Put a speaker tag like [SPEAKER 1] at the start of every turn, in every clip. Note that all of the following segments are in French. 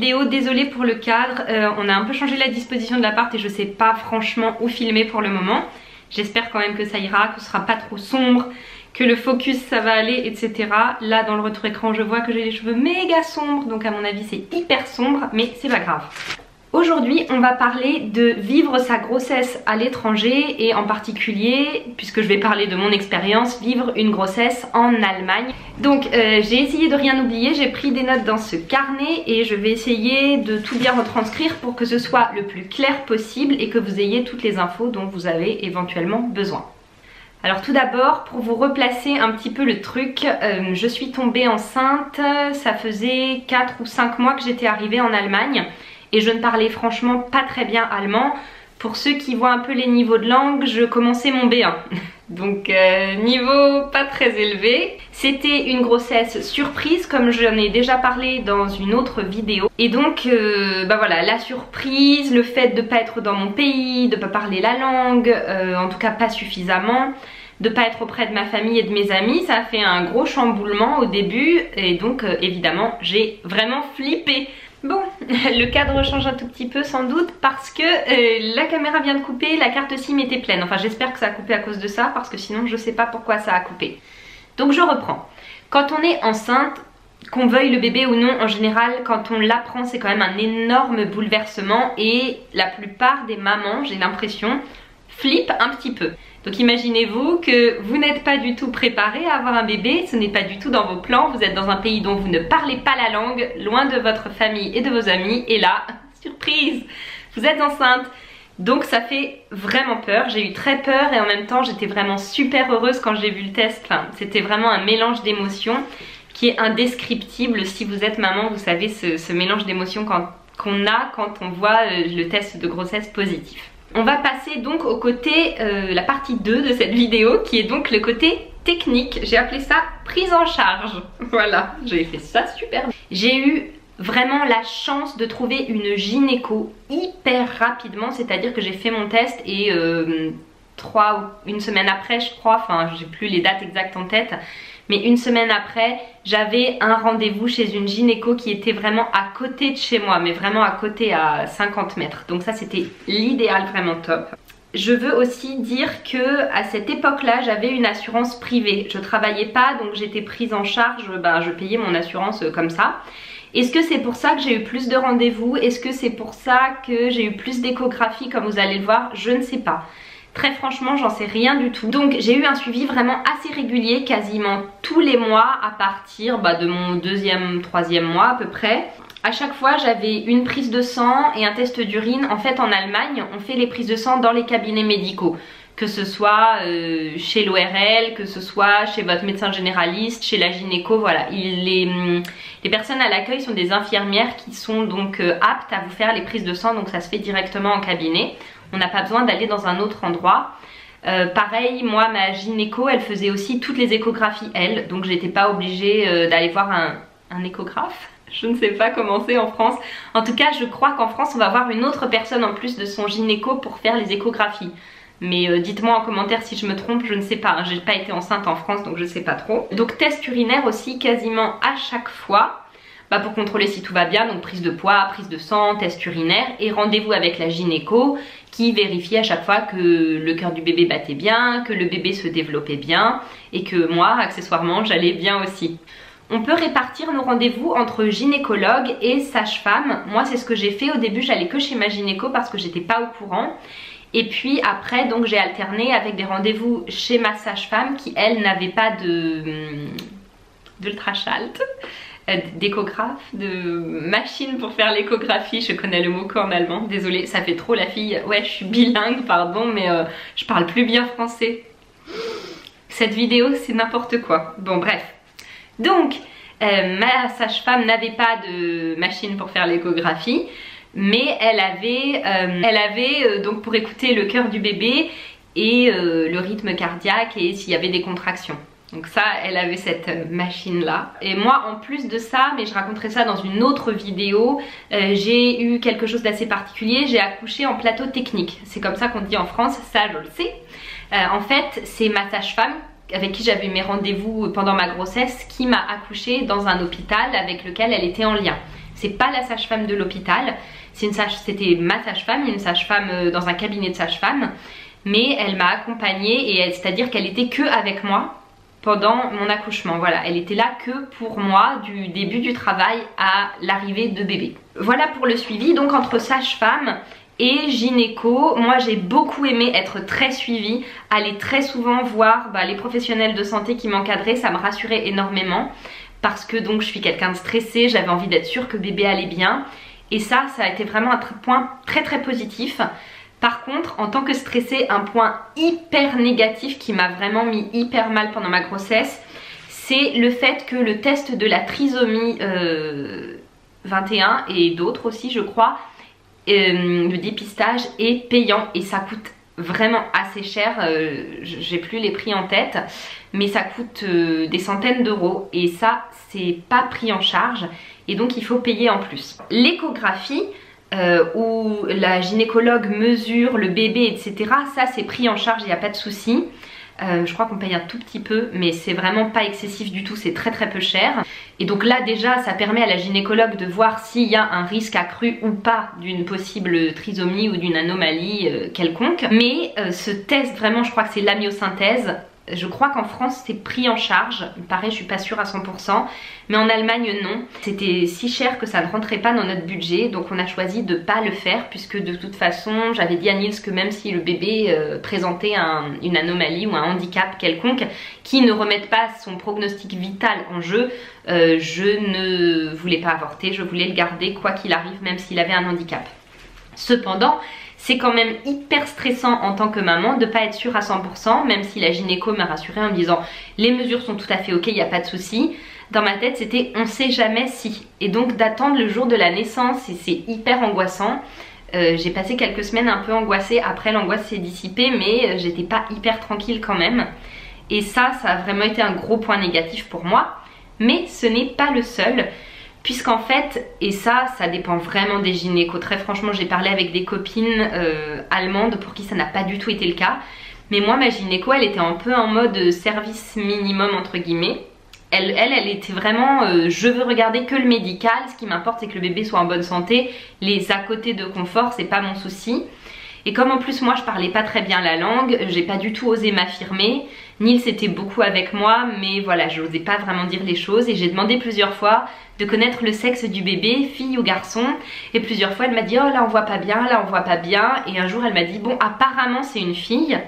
[SPEAKER 1] vidéo, désolée pour le cadre, on a un peu changé la disposition de l'appart et je sais pas franchement où filmer pour le moment. J'espère quand même que ça ira, que ce sera pas trop sombre, que le focus ça va aller, etc. Là dans le retour écran je vois que j'ai les cheveux méga sombres, donc à mon avis c'est hyper sombre, mais c'est pas grave. Aujourd'hui on va parler de vivre sa grossesse à l'étranger et en particulier, puisque je vais parler de mon expérience, vivre une grossesse en Allemagne. Donc j'ai essayé de rien oublier, j'ai pris des notes dans ce carnet et je vais essayer de tout bien retranscrire pour que ce soit le plus clair possible et que vous ayez toutes les infos dont vous avez éventuellement besoin. Alors tout d'abord, pour vous replacer un petit peu le truc, je suis tombée enceinte, ça faisait 4 ou 5 mois que j'étais arrivée en Allemagne. Et je ne parlais franchement pas très bien allemand. Pour ceux qui voient un peu les niveaux de langue, je commençais mon B1. Donc niveau pas très élevé. C'était une grossesse surprise comme j'en ai déjà parlé dans une autre vidéo. Et donc bah voilà, la surprise, le fait de ne pas être dans mon pays, de ne pas parler la langue, en tout cas pas suffisamment, de ne pas être auprès de ma famille et de mes amis, ça a fait un gros chamboulement au début. Et donc évidemment j'ai vraiment flippé. Bon, le cadre change un tout petit peu sans doute parce que la caméra vient de couper, la carte SIM était pleine. Enfin j'espère que ça a coupé à cause de ça parce que sinon je sais pas pourquoi ça a coupé. Donc je reprends. Quand on est enceinte, qu'on veuille le bébé ou non, en général quand on l'apprend c'est quand même un énorme bouleversement et la plupart des mamans, j'ai l'impression, flippent un petit peu. Donc imaginez-vous que vous n'êtes pas du tout préparé à avoir un bébé, ce n'est pas du tout dans vos plans, vous êtes dans un pays dont vous ne parlez pas la langue, loin de votre famille et de vos amis, et là, surprise, vous êtes enceinte. Donc ça fait vraiment peur, j'ai eu très peur et en même temps j'étais vraiment super heureuse quand j'ai vu le test. Enfin, c'était vraiment un mélange d'émotions qui est indescriptible. Si vous êtes maman, vous savez ce mélange d'émotions qu'on a quand on voit le test de grossesse positif. On va passer donc au côté, la partie 2 de cette vidéo qui est donc le côté technique. J'ai appelé ça prise en charge. Voilà, j'ai fait ça super bien. J'ai eu vraiment la chance de trouver une gynéco hyper rapidement, c'est-à-dire que j'ai fait mon test et une semaine après je crois, enfin j'ai plus les dates exactes en tête, mais une semaine après j'avais un rendez-vous chez une gynéco qui était vraiment à côté de chez moi, mais vraiment à côté, à 50 mètres. Donc ça c'était l'idéal, vraiment top. Je veux aussi dire que à cette époque-là j'avais une assurance privée. Je travaillais pas donc j'étais prise en charge, je payais mon assurance comme ça. Est-ce que c'est pour ça que j'ai eu plus de rendez-vous? Est-ce que c'est pour ça que j'ai eu plus d'échographies comme vous allez le voir? Je ne sais pas. Très franchement j'en sais rien du tout. Donc j'ai eu un suivi vraiment assez régulier, quasiment tous les mois à partir de mon deuxième, troisième mois à peu près. À chaque fois j'avais une prise de sang et un test d'urine. En fait en Allemagne on fait les prises de sang dans les cabinets médicaux. Que ce soit chez l'ORL, que ce soit chez votre médecin généraliste, chez la gynéco, voilà. Les personnes à l'accueil sont des infirmières qui sont donc aptes à vous faire les prises de sang, donc ça se fait directement en cabinet. On n'a pas besoin d'aller dans un autre endroit. Pareil, moi ma gynéco elle faisait aussi toutes les échographies elle, donc j'étais pas obligée d'aller voir un échographe. Je ne sais pas comment c'est en France. En tout cas je crois qu'en France on va voir une autre personne en plus de son gynéco pour faire les échographies. Mais dites-moi en commentaire si je me trompe, je ne sais pas, j'ai pas été enceinte en France donc je sais pas trop. Donc test urinaire aussi quasiment à chaque fois, pour contrôler si tout va bien, donc prise de poids, prise de sang, test urinaire et rendez-vous avec la gynéco qui vérifie à chaque fois que le cœur du bébé battait bien, que le bébé se développait bien et que moi accessoirement j'allais bien aussi. On peut répartir nos rendez-vous entre gynécologue et sage-femme. Moi c'est ce que j'ai fait, au début j'allais que chez ma gynéco parce que j'étais pas au courant. Et puis après donc j'ai alterné avec des rendez-vous chez ma sage-femme qui elle n'avait pas d'ultraschalt, d'échographe, de machine pour faire l'échographie. Je connais le mot qu'en allemand, désolée ça fait trop la fille. Ouais je suis bilingue pardon mais je parle plus bien français. Cette vidéo c'est n'importe quoi. Bon bref. Donc ma sage-femme n'avait pas de machine pour faire l'échographie. Mais elle avait donc pour écouter le cœur du bébé et le rythme cardiaque et s'il y avait des contractions. Donc ça, elle avait cette machine là. Et moi en plus de ça, mais je raconterai ça dans une autre vidéo, j'ai eu quelque chose d'assez particulier, j'ai accouché en plateau technique. C'est comme ça qu'on dit en France, ça je le sais. En fait c'est ma sage-femme avec qui j'avais mes rendez-vous pendant ma grossesse qui m'a accouchée dans un hôpital avec lequel elle était en lien. C'est pas la sage-femme de l'hôpital, c'était ma sage-femme, une sage-femme dans un cabinet de sage-femme, mais elle m'a accompagnée, et c'est-à-dire qu'elle était que avec moi pendant mon accouchement. Voilà, elle était là que pour moi du début du travail à l'arrivée de bébé. Voilà pour le suivi. Donc entre sage-femme et gynéco, moi j'ai beaucoup aimé être très suivie, aller très souvent voir les professionnels de santé qui m'encadraient, ça me rassurait énormément parce que donc je suis quelqu'un de stressé, j'avais envie d'être sûre que bébé allait bien, et ça a été vraiment un point très très positif. Par contre, en tant que stressée, un point hyper négatif qui m'a vraiment mis hyper mal pendant ma grossesse, c'est le fait que le test de la trisomie 21 et d'autres aussi je crois, le dépistage est payant et ça coûte vraiment assez cher, j'ai plus les prix en tête, mais ça coûte des centaines d'euros et ça c'est pas pris en charge et donc il faut payer en plus. L'échographie, où la gynécologue mesure le bébé etc, ça c'est pris en charge, il n'y a pas de souci. Je crois qu'on paye un tout petit peu, mais c'est vraiment pas excessif du tout, c'est très très peu cher. Et donc là déjà ça permet à la gynécologue de voir s'il y a un risque accru ou pas d'une possible trisomie ou d'une anomalie quelconque. Mais ce test vraiment, je crois que c'est l'amniosynthèse. Je crois qu'en France c'est pris en charge, pareil je suis pas sûre à 100%, mais en Allemagne non. C'était si cher que ça ne rentrait pas dans notre budget, donc on a choisi de pas le faire puisque de toute façon j'avais dit à Nils que même si le bébé présentait une anomalie ou un handicap quelconque qui ne remette pas son pronostic vital en jeu, je ne voulais pas avorter, je voulais le garder quoi qu'il arrive même s'il avait un handicap. Cependant, c'est quand même hyper stressant en tant que maman de pas être sûre à 100%, même si la gynéco m'a rassurée en me disant les mesures sont tout à fait ok, il n'y a pas de souci. Dans ma tête c'était on sait jamais si. Et donc d'attendre le jour de la naissance, et c'est hyper angoissant. J'ai passé quelques semaines un peu angoissée, après l'angoisse s'est dissipée, mais j'étais pas hyper tranquille quand même. Et ça a vraiment été un gros point négatif pour moi. Mais ce n'est pas le seul. Puisqu'en fait, et ça dépend vraiment des gynécos, très franchement j'ai parlé avec des copines allemandes pour qui ça n'a pas du tout été le cas. Mais moi ma gynéco elle était un peu en mode service minimum entre guillemets. Elle était vraiment je veux regarder que le médical, ce qui m'importe c'est que le bébé soit en bonne santé, les à côté de confort c'est pas mon souci. Et comme en plus moi je parlais pas très bien la langue, j'ai pas du tout osé m'affirmer. Nils était beaucoup avec moi, mais voilà, je n'osais pas vraiment dire les choses et j'ai demandé plusieurs fois de connaître le sexe du bébé, fille ou garçon, et plusieurs fois elle m'a dit oh là on voit pas bien, là on voit pas bien, et un jour elle m'a dit bon apparemment c'est une fille,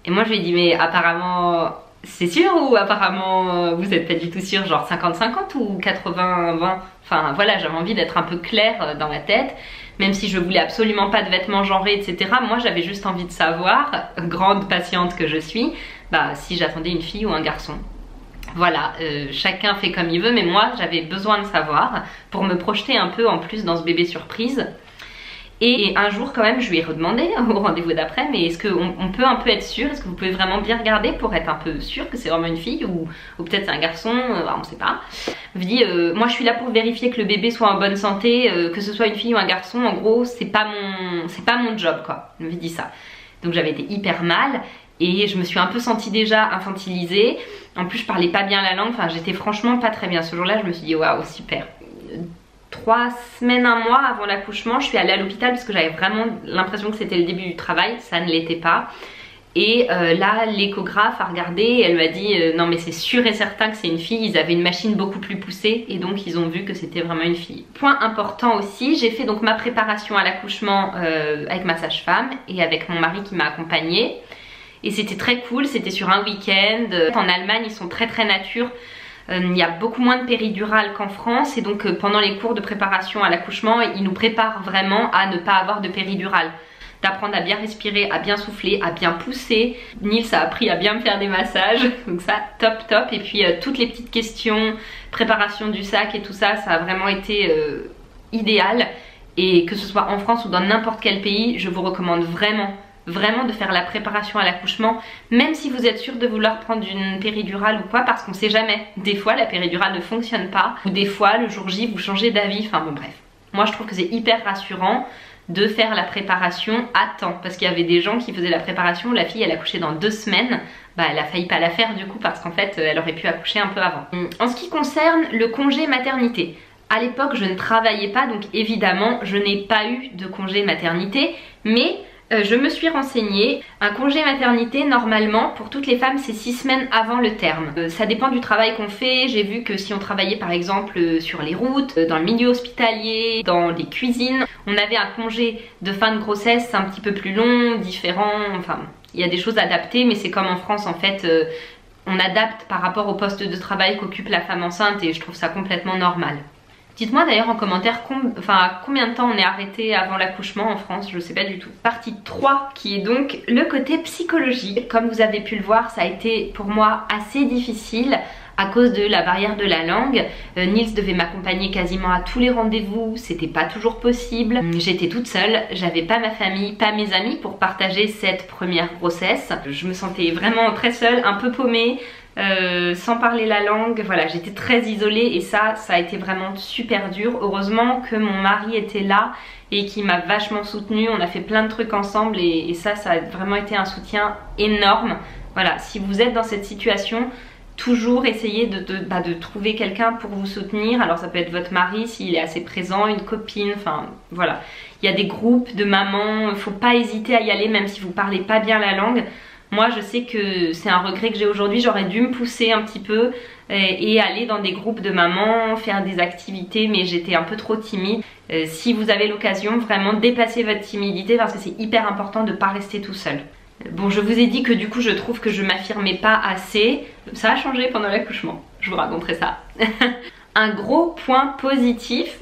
[SPEAKER 1] et moi je lui ai dit mais apparemment c'est sûr ou apparemment vous êtes pas du tout sûr, genre 50-50 ou 80-20, enfin voilà, j'avais envie d'être un peu claire dans ma tête. Même si je voulais absolument pas de vêtements genrés etc, moi j'avais juste envie de savoir, grande patiente que je suis, si j'attendais une fille ou un garçon. Voilà, chacun fait comme il veut, mais moi j'avais besoin de savoir pour me projeter un peu en plus dans ce bébé surprise. Et un jour quand même je lui ai redemandé au rendez-vous d'après, mais est-ce qu'on peut un peu être sûr, est-ce que vous pouvez vraiment bien regarder pour être un peu sûr que c'est vraiment une fille ou peut-être c'est un garçon, on sait pas. Je me dis moi je suis là pour vérifier que le bébé soit en bonne santé, que ce soit une fille ou un garçon, en gros c'est pas mon job quoi. Je me dis ça. Donc j'avais été hyper mal et je me suis un peu sentie déjà infantilisée. En plus je parlais pas bien la langue, enfin j'étais franchement pas très bien. Ce jour-là je me suis dit waouh super. 3 semaines, un mois avant l'accouchement, je suis allée à l'hôpital parce que j'avais vraiment l'impression que c'était le début du travail, ça ne l'était pas. Et là l'échographe a regardé et elle m'a dit non mais c'est sûr et certain que c'est une fille, ils avaient une machine beaucoup plus poussée et donc ils ont vu que c'était vraiment une fille. Point important aussi, j'ai fait donc ma préparation à l'accouchement avec ma sage-femme et avec mon mari qui m'a accompagnée. Et c'était très cool, c'était sur un week-end. En Allemagne ils sont très nature. Il y a beaucoup moins de péridurale qu'en France et donc pendant les cours de préparation à l'accouchement ils nous préparent vraiment à ne pas avoir de péridurale, d'apprendre à bien respirer, à bien souffler, à bien pousser. Nils a appris à bien me faire des massages, donc ça top. Et puis toutes les petites questions, préparation du sac et tout ça, ça a vraiment été idéal. Et que ce soit en France ou dans n'importe quel pays, je vous recommande vraiment de faire la préparation à l'accouchement, même si vous êtes sûr de vouloir prendre une péridurale ou quoi, parce qu'on sait jamais. Des fois la péridurale ne fonctionne pas, ou des fois le jour J vous changez d'avis, enfin bon bref. Moi je trouve que c'est hyper rassurant de faire la préparation à temps, parce qu'il y avait des gens qui faisaient la préparation, la fille elle accouchait dans 2 semaines, elle a failli pas la faire du coup parce qu'en fait elle aurait pu accoucher un peu avant. En ce qui concerne le congé maternité, À l'époque je ne travaillais pas, donc évidemment je n'ai pas eu de congé maternité, mais je me suis renseignée. Un congé maternité normalement pour toutes les femmes c'est 6 semaines avant le terme. Ça dépend du travail qu'on fait. J'ai vu que si on travaillait par exemple sur les routes, dans le milieu hospitalier, dans les cuisines, on avait un congé de fin de grossesse un petit peu plus long, différent, enfin il y a des choses adaptées, mais c'est comme en France en fait, on adapte par rapport au poste de travail qu'occupe la femme enceinte et je trouve ça complètement normal. Dites-moi d'ailleurs en commentaire combien de temps on est arrêté avant l'accouchement en France, je sais pas du tout. Partie 3 qui est donc le côté psychologique. Comme vous avez pu le voir, ça a été pour moi assez difficile à cause de la barrière de la langue. Nils devait m'accompagner quasiment à tous les rendez-vous, c'était pas toujours possible. J'étais toute seule, j'avais pas ma famille, pas mes amis pour partager cette première grossesse. Je me sentais vraiment très seule, un peu paumée. Sans parler la langue, voilà, j'étais très isolée et ça a été vraiment super dur. Heureusement que mon mari était là et qui m'a vachement soutenue. On a fait plein de trucs ensemble et ça a vraiment été un soutien énorme. Voilà, si vous êtes dans cette situation, toujours essayez de trouver quelqu'un pour vous soutenir. Alors ça peut être votre mari s'il est assez présent, une copine, enfin voilà. Il y a des groupes de mamans, faut pas hésiter à y aller même si vous parlez pas bien la langue. Moi je sais que c'est un regret que j'ai aujourd'hui, j'aurais dû me pousser un petit peu et aller dans des groupes de mamans, faire des activités, mais j'étais un peu trop timide. Si vous avez l'occasion, vraiment dépassez votre timidité parce que c'est hyper important de ne pas rester tout seul. Bon, je vous ai dit que du coup je trouve que je m'affirmais pas assez, ça a changé pendant l'accouchement, je vous raconterai ça. Un gros point positif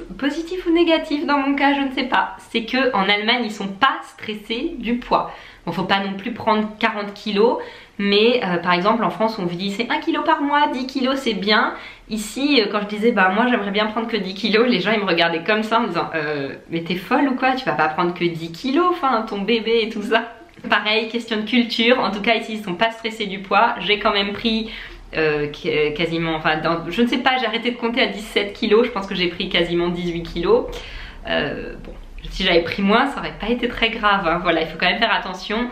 [SPEAKER 1] ou négatif dans mon cas, je ne sais pas, c'est que en Allemagne ils sont pas stressés du poids. Bon, faut pas non plus prendre 40 kilos, mais par exemple en France on vous dit c'est 1 kg par mois, 10 kilos c'est bien. Ici quand je disais bah moi j'aimerais bien prendre que 10 kilos, les gens ils me regardaient comme ça en me disant mais t'es folle ou quoi, tu vas pas prendre que 10 kilos, enfin ton bébé et tout ça. Pareil, question de culture, en tout cas ici ils sont pas stressés du poids, j'ai quand même pris quasiment, enfin je ne sais pas, j'ai arrêté de compter à 17 kilos, je pense que j'ai pris quasiment 18 kilos. Bon, si j'avais pris moins ça aurait pas été très grave, hein. Voilà, il faut quand même faire attention.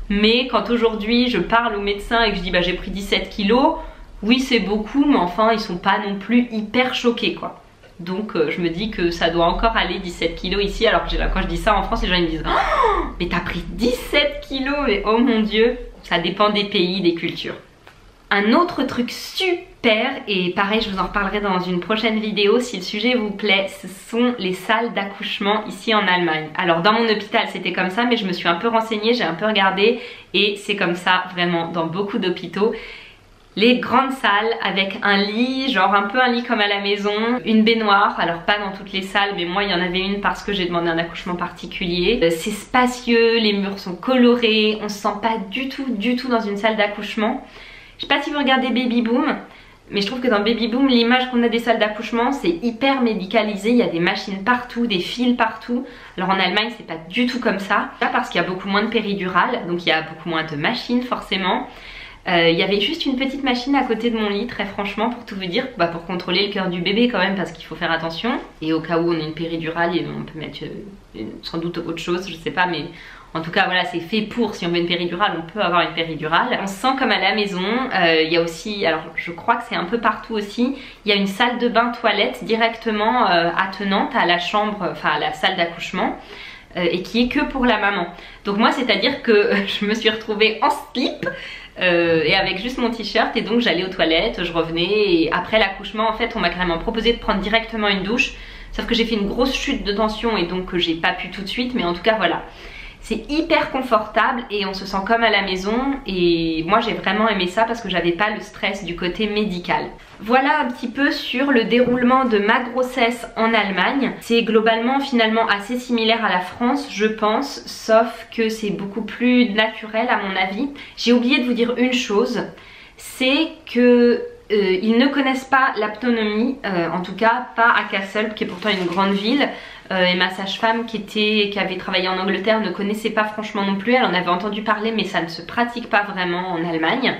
[SPEAKER 1] Mais quand aujourd'hui je parle au médecin et que je dis bah j'ai pris 17 kilos, oui c'est beaucoup mais enfin ils sont pas non plus hyper choqués quoi. Donc je me dis que ça doit encore aller 17 kilos ici, alors que quand je dis ça en France les gens ils me disent oh, mais t'as pris 17 kilos, mais oh mon dieu, ça dépend des pays, des cultures. Un autre truc super, et pareil je vous en reparlerai dans une prochaine vidéo si le sujet vous plaît, ce sont les salles d'accouchement ici en Allemagne. Alors dans mon hôpital c'était comme ça, mais je me suis un peu renseignée, j'ai un peu regardé et c'est comme ça vraiment dans beaucoup d'hôpitaux. Les grandes salles avec un lit, genre un peu un lit comme à la maison, une baignoire, alors pas dans toutes les salles mais moi il y en avait une parce que j'ai demandé un accouchement particulier. C'est spacieux, les murs sont colorés, on se sent pas du tout dans une salle d'accouchement. Je sais pas si vous regardez Baby Boom, mais je trouve que dans Baby Boom, l'image qu'on a des salles d'accouchement, c'est hyper médicalisé, il y a des machines partout, des fils partout. Alors en Allemagne, c'est pas du tout comme ça, parce qu'il y a beaucoup moins de péridurale, donc il y a beaucoup moins de machines forcément. Il y avait juste une petite machine à côté de mon lit, très franchement, pour tout vous dire, bah, pour contrôler le cœur du bébé quand même, parce qu'il faut faire attention. Et au cas où on a une péridurale, on peut mettre sans doute autre chose, je sais pas, mais en tout cas voilà, c'est fait pour, si on veut une péridurale, on peut avoir une péridurale. On se sent comme à la maison. Il y a aussi, alors je crois que c'est un peu partout aussi, il y a une salle de bain toilette directement attenante à la chambre, enfin à la salle d'accouchement. Et qui est que pour la maman. Donc moi c'est à dire que je me suis retrouvée en slip et avec juste mon t-shirt, et donc j'allais aux toilettes, je revenais, et après l'accouchement en fait on m'a carrément proposé de prendre directement une douche, sauf que j'ai fait une grosse chute de tension et donc j'ai pas pu tout de suite, mais en tout cas voilà. C'est hyper confortable et on se sent comme à la maison, et moi j'ai vraiment aimé ça parce que j'avais pas le stress du côté médical. Voilà un petit peu sur le déroulement de ma grossesse en Allemagne. C'est globalement finalement assez similaire à la France je pense, sauf que c'est beaucoup plus naturel à mon avis. J'ai oublié de vous dire une chose, c'est que ils ne connaissent pas l'aptonomie, en tout cas pas à Kassel qui est pourtant une grande ville. Et ma sage-femme qui avait travaillé en Angleterre ne connaissait pas franchement non plus, elle en avait entendu parler mais ça ne se pratique pas vraiment en Allemagne.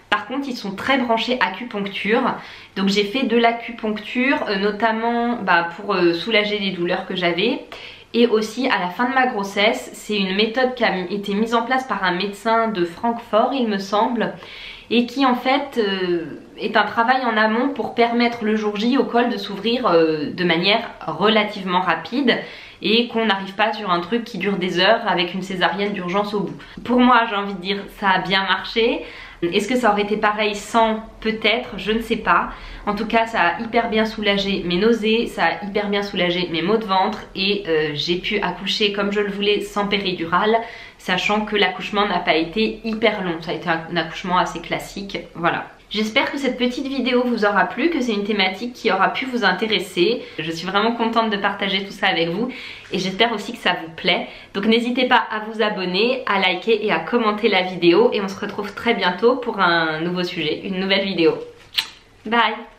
[SPEAKER 1] Par contre ils sont très branchés acupuncture, donc j'ai fait de l'acupuncture notamment pour soulager les douleurs que j'avais. Et aussi à la fin de ma grossesse, c'est une méthode qui a été mise en place par un médecin de Francfort il me semble, et qui en fait est un travail en amont pour permettre le jour J au col de s'ouvrir de manière relativement rapide et qu'on n'arrive pas sur un truc qui dure des heures avec une césarienne d'urgence au bout. Pour moi, j'ai envie de dire, ça a bien marché. Est-ce que ça aurait été pareil sans? Peut-être, je ne sais pas. En tout cas, ça a hyper bien soulagé mes nausées, ça a hyper bien soulagé mes maux de ventre et j'ai pu accoucher comme je le voulais sans péridurale, sachant que l'accouchement n'a pas été hyper long. Ça a été un accouchement assez classique, voilà. J'espère que cette petite vidéo vous aura plu, que c'est une thématique qui aura pu vous intéresser. Je suis vraiment contente de partager tout ça avec vous et j'espère aussi que ça vous plaît. Donc n'hésitez pas à vous abonner, à liker et à commenter la vidéo et on se retrouve très bientôt pour un nouveau sujet, une nouvelle vidéo. Bye!